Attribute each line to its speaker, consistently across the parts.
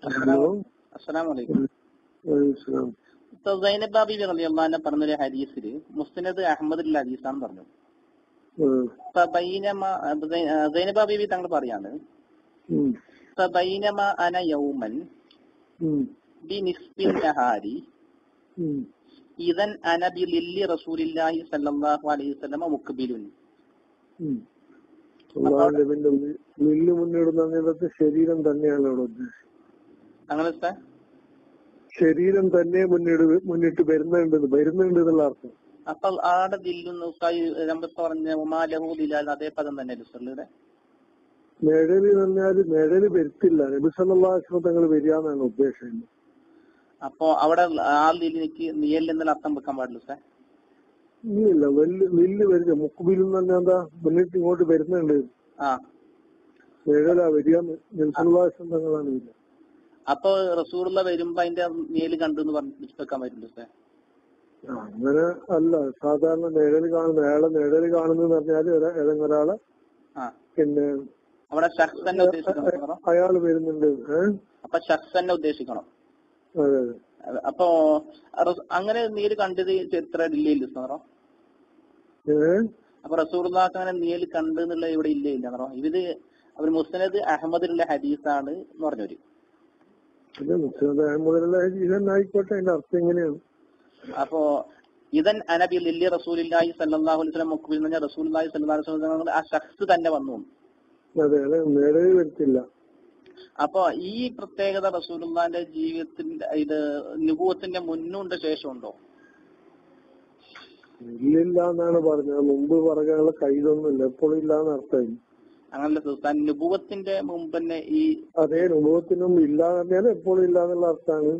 Speaker 1: അസ്സലാമു അലൈക്കും. സൈനബ ബീവി റളിയല്ലാഹു അൻഹ പറഞ്ഞൊരു ഹദീസില് മുസ്നദ് അഹ്മദിൽ ഹദീസാന്ന് പറഞ്ഞു. സൈനബ ബീവി തങ്ങൾ പറയാണ്, ഫബൈനമ അന യൗമൻ ബിനിസ്ഫിൻ നഹാരി ഇദൻ അന ബിലില്ലി റസൂലില്ലാഹി സ്വല്ലല്ലാഹു അലൈഹി വസല്ലം മുഖ്ബിലുൻ.
Speaker 2: ശരീരം തന്നെയാണ് അവിടെ ഉദ്ദേശിച്ചത്.
Speaker 1: അങ്ങനെ
Speaker 2: ശരീരം തന്നെ മുന്നിട്ട് വരുന്നുണ്ട് എന്നുള്ള അർത്ഥം.
Speaker 1: അപ്പൊ ആടെ ദില്ലുന്നു നമ്മൾ പറഞ്ഞ ഉമാലഹു ദിലാൽ അതേ പദം തന്നെ ഇവിടെ
Speaker 2: നിഴല് പറഞ്ഞാല് നിഴല് വരുത്തില്ല. നബി സല്ലല്ലാഹു അലൈഹി വസല്ലം തങ്ങൾ വരികയെന്നാണ് ഉദ്ദേശിക്കുന്നത്.
Speaker 1: അപ്പൊ അവിടെ ആ ദില്ലിക്ക് നിയൽ എന്നുള്ള അർത്ഥം വെക്കാൻ പാടില്ല സാർ?
Speaker 2: ഇല്ല, വലിയ വരിക മുക്കുബിലും തന്നെ എന്താ മുന്നിട്ട് ഇങ്ങോട്ട് വരുന്നുണ്ട്. നിഴലാ വരികയെന്ന് നബി സല്ലല്ലാഹു അലൈഹി വസല്ലം തങ്ങളാണ് വരിക.
Speaker 1: അപ്പൊ റസൂലുള്ള വരുമ്പോ അതിന്റെ നിഴല് കണ്ടു എന്ന് പറഞ്ഞ് വെക്കാൻ പറ്റില്ല സാർ?
Speaker 2: അങ്ങനെ അല്ല, സാധാരണ നിഴല് കാണുന്ന അയാളെ നിഴല് കാണുന്ന പറഞ്ഞാല് ഏതെങ്കിലും ഒരാളെ പിന്നെ
Speaker 1: അവിടെ ഷഖ്സ് തന്നെ ഉദ്ദേശിക്കണം.
Speaker 2: അയാള് വരുന്നുണ്ട്.
Speaker 1: അപ്പൊ ഷഖ്സ് തന്നെ ഉദ്ദേശിക്കണം.
Speaker 2: അതെ.
Speaker 1: അപ്പൊ അങ്ങനെ നീര് കണ്ടത് ചരിത്രം ഇല്ല സാറോ? അപ്പൊ റസൂലുള്ളാഹിക്ക് അങ്ങനെ നീല് കണ്ട് എന്നുള്ള ഇവിടെ ഇല്ല സാറോ? ഇത് അവർ മുസ്നദ് അഹമ്മദിലുള്ള ഹദീസാണ് എന്ന് പറഞ്ഞവര്.
Speaker 2: മുസ്നദ് അഹമ്മദിലുള്ള ഹദീസ് ആയിക്കോട്ടെ, അതിന്റെ അർത്ഥം എങ്ങനെയാണ്?
Speaker 1: അപ്പോ ഇദൻ അനബി ലില്ലി റസൂലില്ലാഹി സ്വല്ലല്ലാഹു അലൈഹി വസല്ലം മുഖ്ബിൽ എന്ന് പറഞ്ഞാൽ റസൂലുള്ളാഹി സ്വല്ലല്ലാഹു അലൈഹി വസല്ലം ആ ഷഖ്സ് തന്നെ വന്നു.
Speaker 2: അതെ, നിഴല് വരുത്തില്ല.
Speaker 1: അപ്പൊ ഈ പ്രത്യേകത റസൂലുള്ളാഹിന്റെ ജീവിതത്തിന്റെ ഇത് നുബുവത്തിന്റെ മുന്നുണ്ട് ശേഷമുണ്ടോ?
Speaker 2: ഇല്ല എന്നാണ് പറഞ്ഞത്. മുമ്പ് പറയാനുള്ള കയ്യിലൊന്നുമില്ല, എപ്പോഴും ഇല്ലാന്ന് അർത്ഥം.
Speaker 1: അങ്ങനല്ല, നുബുവത്തിന്റെ മുമ്പ് തന്നെ ഈ
Speaker 2: അതെ, നുബുവത്തിന് മുമ്പ് ഇല്ലാന്ന് പറഞ്ഞാൽ എപ്പോഴും ഇല്ലാന്നുള്ള അർത്ഥമാണ്.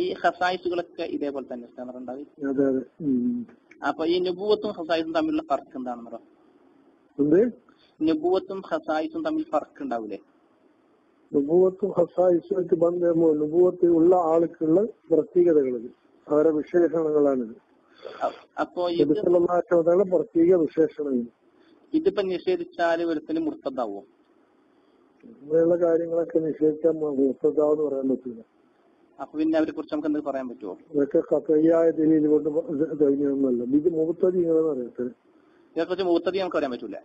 Speaker 1: ഈ ഹസായിസുകളൊക്കെ ഇതേപോലെ തന്നെ ഉണ്ടാവും.
Speaker 2: അതെ അതെ.
Speaker 1: അപ്പൊ ഈ നുബുവത്തും ഹസായിസും തമ്മിലുള്ള ഫർക്ക് എന്താണെന്ന് പറയാം?
Speaker 2: എന്ത്?
Speaker 1: നുബുവത്തും ഹസായിസും തമ്മിൽ ഫർക്ക് ഉണ്ടാവൂലേ?
Speaker 2: നുബുവത്തും ഹസായിസുമായിട്ട് ബന്ധമോ? നുബുവത്ത് ഉള്ള ആൾക്കുള്ള പ്രത്യേകതകൾ, അവരുടെ വിശേഷണങ്ങളാണിത്.
Speaker 1: അപ്പൊ
Speaker 2: ഇത് പ്രത്യേക വിശേഷണങ്ങൾ.
Speaker 1: ഇതിപ്പോ നിഷേധിച്ചാല് ഒരുത്തിന് മുർത്തദാവോ?
Speaker 2: അങ്ങനെയുള്ള കാര്യങ്ങളൊക്കെ നിഷേധിക്കാൻ മുർത്തദാവെന്ന് പറയാൻ പറ്റില്ല.
Speaker 1: അപ്പൊ പിന്നെ അവരെ കുറിച്ച് നമുക്ക് എന്ത് പറയാൻ പറ്റുമോ?
Speaker 2: അതൊക്കെ കഥയായ ദലീൽ കൊണ്ട് കഴിഞ്ഞൊന്നുമല്ല. ഇത് മുഹത്തദികളെന്ന് അറിയത്തില്ല.
Speaker 1: ഇതിനെക്കുറിച്ച് മുഹത്തദി നമുക്ക് പറയാൻ പറ്റൂല.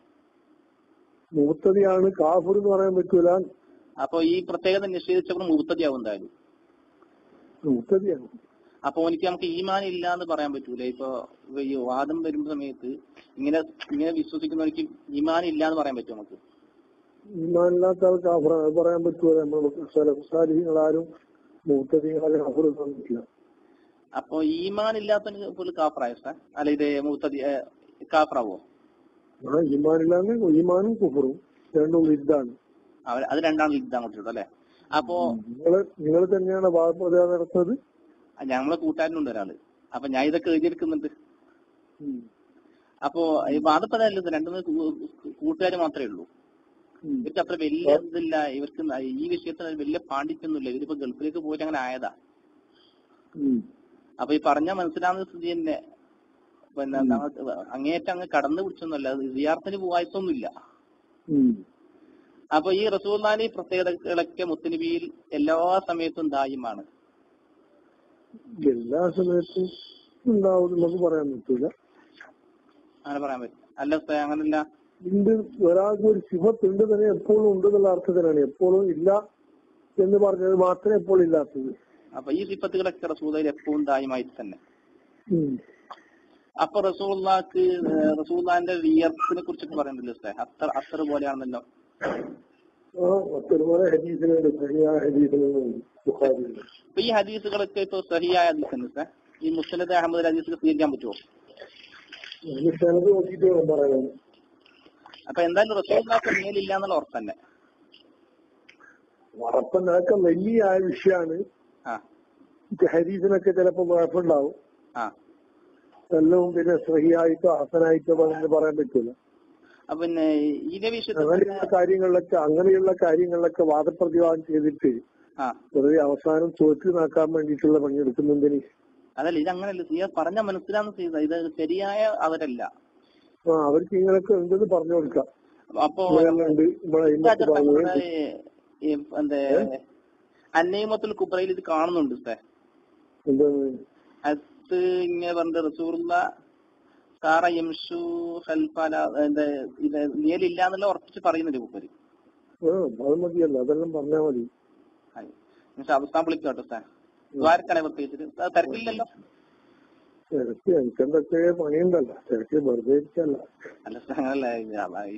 Speaker 2: മുഹത്തദിയാണ്, കാഫിർ എന്ന് പറയാൻ പറ്റൂല.
Speaker 1: അപ്പൊ ഈ പ്രത്യേകത നിഷേധിച്ചപ്പോൾ മുഹത്തദിയാവും എന്തായാലും.
Speaker 2: മുഹത്തദിയാണ്.
Speaker 1: അപ്പൊ നമുക്ക് ഈമാൻ ഇല്ല എന്ന് പറയാൻ പറ്റൂല. ഇപ്പൊ ഈ വാദം വരുന്ന സമയത്ത് ഇങ്ങനെ വിശ്വസിക്കുന്നവർക്ക് ഈമാൻ ഇല്ല എന്ന് പറയാൻ പറ്റുമോ നമുക്ക്?
Speaker 2: ഈമാൻ ഇല്ലാത്ത ആൾ കാഫിർ പറയാൻ പറ്റൂല. നമ്മൾ മുഹത്തദികളെ കാഫിർ പറ്റില്ല.
Speaker 1: അപ്പൊ ഈമാൻ ഇല്ലാത്ത കാഫറായ സാർ അല്ല, ഇത് മുഹത്തദി കാഫറാവോ?
Speaker 2: ഈമാനില്ലാന്ന് ഈമാനും കുഫറും രണ്ടും ഇതാണ്.
Speaker 1: അത് രണ്ടാണ് യുദ്ധം അങ്ങോട്ടുള്ളൂ അല്ലെ? അപ്പോ
Speaker 2: നിങ്ങൾ തന്നെയാണ് വാദപ്രതിവാദം നടത്തുന്നത്?
Speaker 1: ഞങ്ങളെ കൂട്ടുകാരനുണ്ട് ഒരാള്. അപ്പൊ ഞാൻ ഇതൊക്കെ എഴുതിയെടുക്കുന്നുണ്ട്. അപ്പോ ഈ വാദപ്രതിവാദം രണ്ടുമൂന്ന് കൂട്ടുകാർ മാത്രമേ ഉള്ളൂ. ഇവർക്ക് അത്ര വലിയ ഇതില്ല. ഇവർക്ക് ഈ വിഷയത്തിൽ വലിയ പാണ്ഡിത്യൊന്നുമില്ല. ഇവരിപ്പോ ഗൾഫിലേക്ക് പോയിട്ട് അങ്ങനെ ആയതാ. അപ്പൊ ഈ പറഞ്ഞ മനസ്സിലാവുന്ന സ്ഥിതി തന്നെ പിന്നെ അങ്ങേറ്റം അങ്ങ് കടന്നു പിടിച്ചൊന്നുമല്ല. സിയാറത്തിന് പോവായിട്ടൊന്നുമില്ല. അപ്പൊ ഈ റസൂലുള്ളാഹി പ്രത്യേകതകളൊക്കെ മുത്തുനബിയിൽ എല്ലാ സമയത്തും ദായിമാണ്.
Speaker 2: എല്ലാ സമയത്തും ഉണ്ടാവും നമുക്ക് പറയാൻ പറ്റൂല.
Speaker 1: അങ്ങനെ പറയാൻ പറ്റും അല്ല? അങ്ങനല്ല,
Speaker 2: ഉണ്ട്. ഒരാൾക്ക് ഒരു സിഫത്ത് ഉണ്ട് തന്നെ എപ്പോഴും ഉണ്ട് എന്നുള്ള അർത്ഥത്തിലാണ്. എപ്പോഴും ഇല്ല എന്ന് പറഞ്ഞത് മാത്രമേ എപ്പോഴും ഇല്ലാത്തത്.
Speaker 1: അപ്പൊ ഈ സിഫത്തുകളൊക്കെ റസൂലുള്ളാഹിൽ എപ്പോഴും ദായിമായിട്ട് തന്നെ. അപ്പൊ റസൂലുള്ളാഹിന്റെ വിയർപ്പിനെ കുറിച്ചൊക്കെ പറയുന്നില്ലേ? അത്തർ പോലെയാണെന്നല്ലോ. അപ്പൊ ഈ ഹദീസുകളൊക്കെ ഇപ്പൊ സഹിയായ ഹദീസ് സാർ, ഈ മുസ്നദ് അഹമ്മദ് ഹദീസുകൾ സ്വീകരിക്കാൻ പറ്റുമോ? അപ്പൊ എന്തായാലും റസൂലുള്ളാഹിക്ക് മേലില്ല എന്നുള്ള ഉറപ്പ് തന്നെ.
Speaker 2: ഉറപ്പൊക്കെ വലിയ വിഷയമാണ്. ഹദീസിനൊക്കെ ചിലപ്പോ കുഴപ്പമുണ്ടാവും. എല്ലാം പിന്നെ സഹിയായിട്ടോ ഹസനായിട്ടോ പറയാൻ പറ്റൂല.
Speaker 1: പിന്നെ
Speaker 2: അങ്ങനെയുള്ള കാര്യങ്ങളിലൊക്കെ വാദപ്രതിവാദം ചെയ്തിട്ട് വെറുതെ അവസാനം തോറ്റു നാക്കാൻ വേണ്ടിയിട്ടുള്ള പണിയെടുക്കുന്നുണ്ടെങ്കിൽ
Speaker 1: അതല്ല, ഇത് അങ്ങനല്ല. പറഞ്ഞ മനസ്സിലാന്ന് ചെയ്ത ഇത് ശരിയായ അവരല്ല.
Speaker 2: അവർക്ക് ഇങ്ങനൊക്കെ ഉണ്ടെന്ന് പറഞ്ഞു കൊടുക്കാം.
Speaker 1: അപ്പൊ അന്നൈമത്തുൽ കുബ്രയിൽ ഇത് കാണുന്നുണ്ട് സാർ. അത് ഇങ്ങനെ പറഞ്ഞ റസൂലുള്ള സാറ യംഷു ഖൽഫല ഇത് നിയലില്ല എന്നുള്ള ഉറപ്പിച്ച് പറയുന്നുണ്ട് മൂപ്പര്.
Speaker 2: അത് മതിയല്ലോ, അതെല്ലാം പറഞ്ഞാൽ മതി.
Speaker 1: അവസ്ഥാൻ വിളിക്കോട്ടോ സാർ. ദ്വാരക്കണേ പ്രത്യേകിച്ചിട്ട് തിരക്കില്ലല്ലോ.
Speaker 2: തിരക്ക് എനിക്കെന്തൊക്കെ പണിയുണ്ടല്ലോ, തിരക്ക് വെറുതെ ഇരിക്കല്ല.
Speaker 1: അല്ല സാർ അങ്ങനല്ല,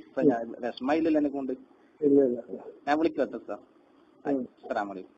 Speaker 1: ഇപ്പൊ ഞാൻ വിഷമയില്ലല്ലോ എന്നെ കൊണ്ട്.
Speaker 2: ഇല്ല ഇല്ല,
Speaker 1: ഞാൻ വിളിക്കോട്ടോ സാർ. അസ്സലാമു അലൈക്കും.